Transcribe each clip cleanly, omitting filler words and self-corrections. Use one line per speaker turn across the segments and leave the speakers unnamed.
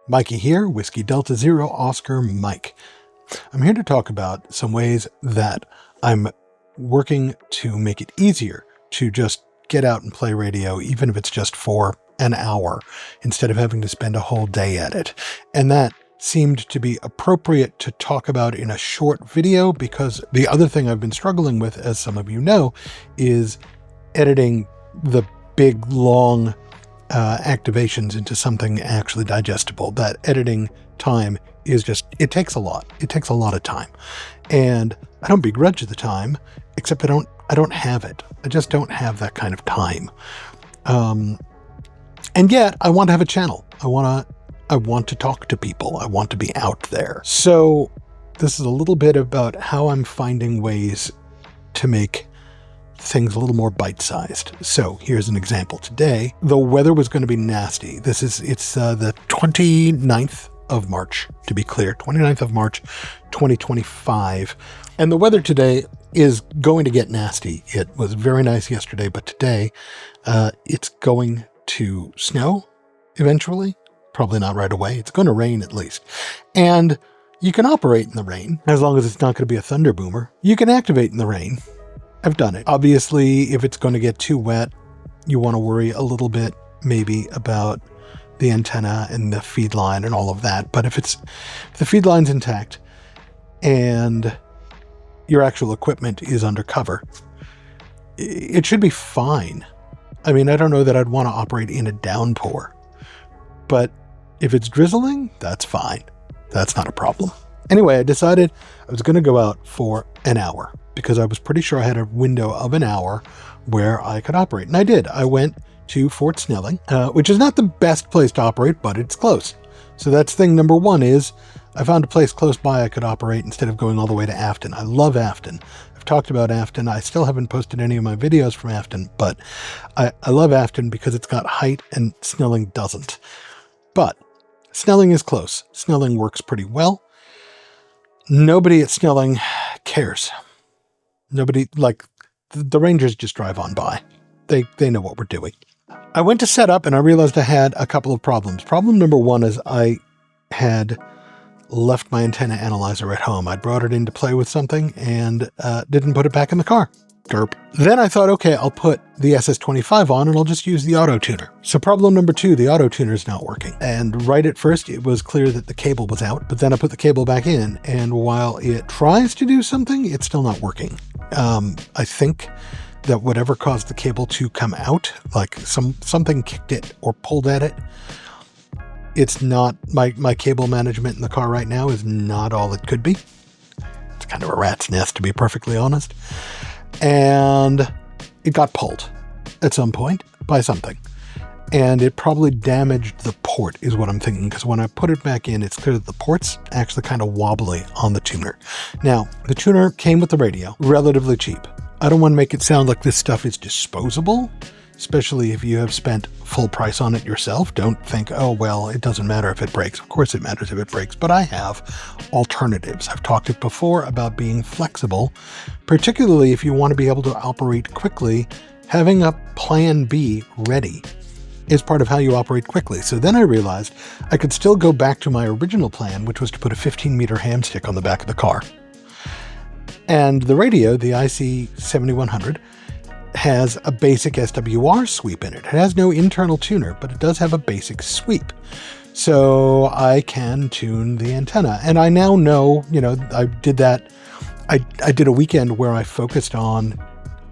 Mikey here, Whiskey Delta Zero Oscar Mike. I'm here to talk about some ways that I'm working to make it easier to just get out and play radio, even if it's just for an hour, instead of having to spend a whole day at it. And that seemed to be appropriate to talk about in a short video, because the other thing I've been struggling with, as some of you know, is editing the big, long activations into something actually digestible. That editing time is just, it takes a lot. It takes a lot of time. And I don't begrudge the time, except I don't have it. I just don't have that kind of time. And yet I want to have a channel. I want to talk to people. I want to be out there. So this is a little bit about how I'm finding ways to make things a little more bite-sized. So here's an example. Today, the weather was going to be nasty. It's the 29th of March, to be clear, 29th of March, 2025. And the weather today is going to get nasty. It was very nice yesterday, but today it's going to snow eventually. Probably not right away. It's going to rain at least. And you can operate in the rain as long as it's not going to be a thunder boomer. You can activate in the rain. I've done it. Obviously, if it's going to get too wet, you want to worry a little bit maybe about the antenna and the feed line and all of that. But if the feed line's intact and your actual equipment is undercover, it should be fine. I mean, I don't know that I'd want to operate in a downpour, but if it's drizzling, that's fine. That's not a problem. Anyway, I decided I was going to go out for an hour because I was pretty sure I had a window of an hour where I could operate. And I did. I went to Fort Snelling, which is not the best place to operate, but it's close. So that's thing number one, is I found a place close by I could operate instead of going all the way to Afton. I love Afton. I've talked about Afton. I still haven't posted any of my videos from Afton, but I love Afton because it's got height and Snelling doesn't. But Snelling is close. Snelling works pretty well. Nobody at Snelling cares. Nobody, like, the Rangers just drive on by. They know what we're doing. I went to set up and I realized I had a couple of problems. Problem number one is I had left my antenna analyzer at home. I'd brought it in to play with something and didn't put it back in the car. Derp. Then I thought, okay, I'll put the SS25 on and I'll just use the auto tuner. So problem number two, the auto tuner is not working. And right at first, it was clear that the cable was out, but then I put the cable back in, and while it tries to do something, it's still not working. I think that whatever caused the cable to come out, like something kicked it or pulled at it. It's not, my cable management in the car right now is not all it could be. It's kind of a rat's nest, to be perfectly honest. And it got pulled at some point by something. And it probably damaged the port, is what I'm thinking, because when I put it back in, it's clear that the port's actually kind of wobbly on the tuner. Now, the tuner came with the radio, relatively cheap. I don't want to make it sound like this stuff is disposable, especially if you have spent full price on it yourself. Don't think, oh, well, it doesn't matter if it breaks. Of course it matters if it breaks, but I have alternatives. I've talked it before about being flexible, particularly if you want to be able to operate quickly. Having a plan B ready is part of how you operate quickly. So then I realized I could still go back to my original plan, which was to put a 15-meter hamstick on the back of the car. And the radio, the IC7100, has a basic SWR sweep in it. It has no internal tuner, but it does have a basic sweep. So I can tune the antenna. And I now know, I did that. I did a weekend where I focused on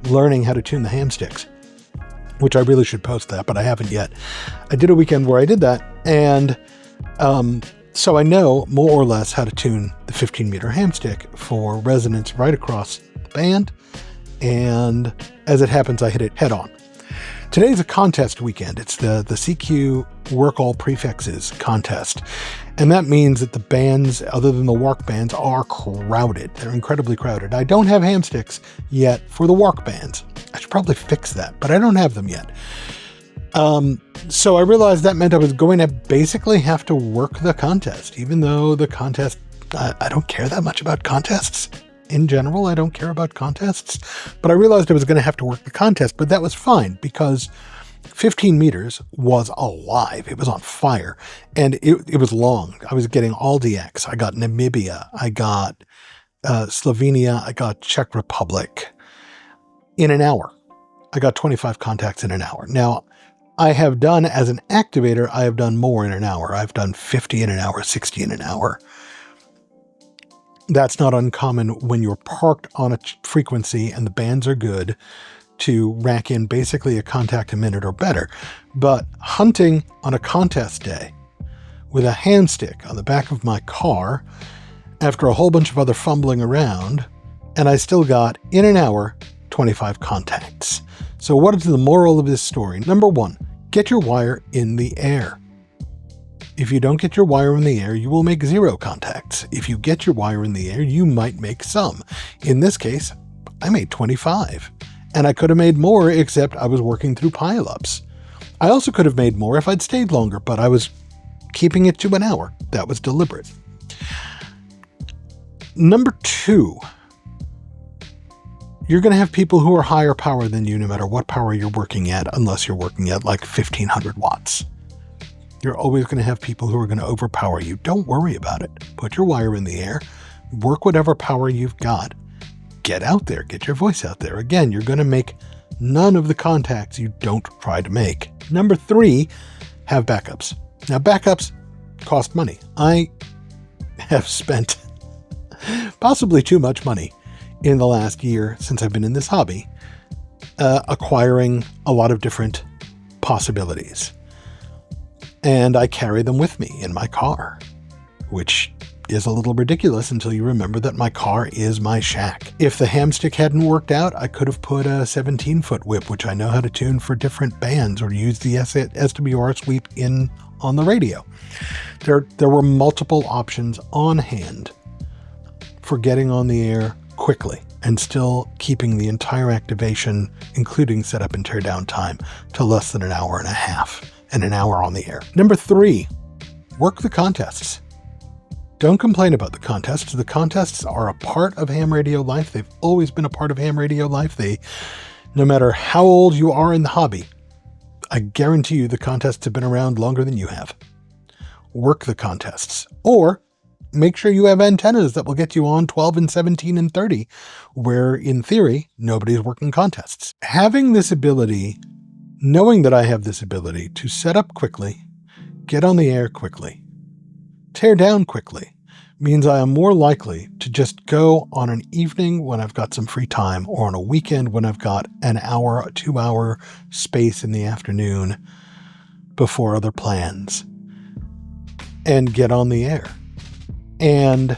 learning how to tune the hamsticks, which I really should post that, but I haven't yet. I did a weekend where I did that. And so I know more or less how to tune the 15-meter hamstick for resonance right across the band. And as it happens, I hit it head on. Today's a contest weekend. It's the CQ Work All Prefixes contest. And that means that the bands, other than the WARC bands, are crowded. They're incredibly crowded. I don't have hamsticks yet for the WARC bands. I should probably fix that, but I don't have them yet. So I realized that meant I was going to basically have to work the contest, even though the contest, I don't care that much about contests. In general, I don't care about contests, but I realized I was going to have to work the contest, but that was fine because 15 meters was alive. It was on fire, and it was long. I was getting all DX. I got Namibia. I got Slovenia. I got Czech Republic in an hour. I got 25 contacts in an hour. Now, I have done, as an activator, I have done more in an hour. I've done 50 in an hour, 60 in an hour. That's not uncommon when you're parked on a frequency and the bands are good to rack in basically a contact a minute or better. But hunting on a contest day with a hand stick on the back of my car after a whole bunch of other fumbling around, and I still got, in an hour, 25 contacts. So what is the moral of this story? Number one, get your wire in the air. If you don't get your wire in the air, you will make 0 contacts. If you get your wire in the air, you might make some. In this case, I made 25. And I could have made more, except I was working through pileups. I also could have made more if I'd stayed longer, but I was keeping it to an hour. That was deliberate. Number 2, you're going to have people who are higher power than you no matter what power you're working at, unless you're working at like 1500 watts. You're always going to have people who are going to overpower you. Don't worry about it. Put your wire in the air. Work whatever power you've got. Get out there. Get your voice out there. Again, you're going to make none of the contacts you don't try to make. Number 3, have backups. Now, backups cost money. I have spent possibly too much money in the last year since I've been in this hobby, acquiring a lot of different possibilities. And I carry them with me in my car, which is a little ridiculous until you remember that my car is my shack. If the hamstick hadn't worked out, I could have put a 17-foot whip, which I know how to tune for different bands, or use the SWR sweep on the radio. There were multiple options on hand for getting on the air quickly and still keeping the entire activation, including setup and teardown time, to less than an hour and a half, and an hour on the air. Number 3, work the contests. Don't complain about the contests. The contests are a part of ham radio life. They've always been a part of ham radio life. No matter how old you are in the hobby, I guarantee you the contests have been around longer than you have. Work the contests. Or make sure you have antennas that will get you on 12 and 17 and 30, where in theory, nobody's working contests. Having this ability, knowing that I have this ability to set up quickly, get on the air quickly, tear down quickly, means I am more likely to just go on an evening when I've got some free time, or on a weekend when I've got an hour, 2 hour space in the afternoon before other plans, and get on the air and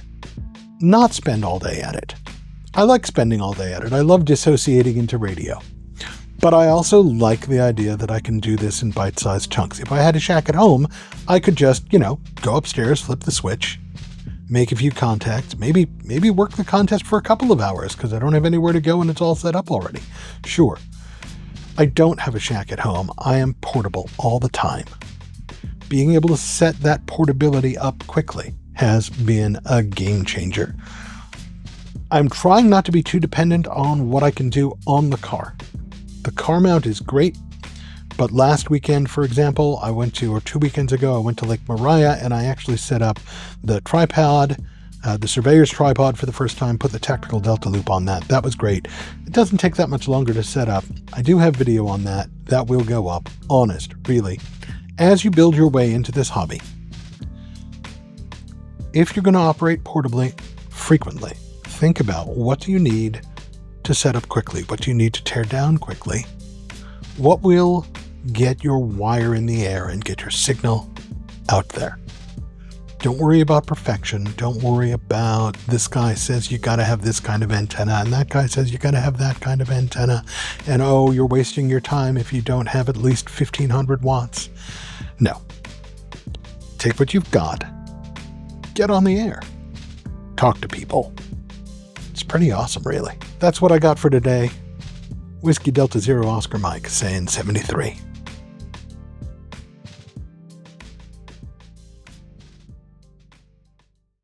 not spend all day at it. I like spending all day at it. I love dissociating into radio. But I also like the idea that I can do this in bite-sized chunks. If I had a shack at home, I could just, go upstairs, flip the switch, make a few contacts, maybe work the contest for a couple of hours because I don't have anywhere to go and it's all set up already. Sure. I don't have a shack at home. I am portable all the time. Being able to set that portability up quickly has been a game changer. I'm trying not to be too dependent on what I can do on the car. The car mount is great, but last weekend, for example, or 2 weekends ago, I went to Lake Maria and I actually set up the tripod, the surveyor's tripod for the first time, put the tactical delta loop on that. That was great. It doesn't take that much longer to set up. I do have video on that. That will go up. Honest, really. As you build your way into this hobby, if you're going to operate portably frequently, think about what do you need to set up quickly? What do you need to tear down quickly? What will get your wire in the air and get your signal out there? Don't worry about perfection. Don't worry about this guy says you got to have this kind of antenna and that guy says you got to have that kind of antenna. And oh, you're wasting your time if you don't have at least 1500 watts. No. Take what you've got. Get on the air. Talk to people. It's pretty awesome, really. That's what I got for today. Whiskey Delta Zero Oscar Mike saying 73.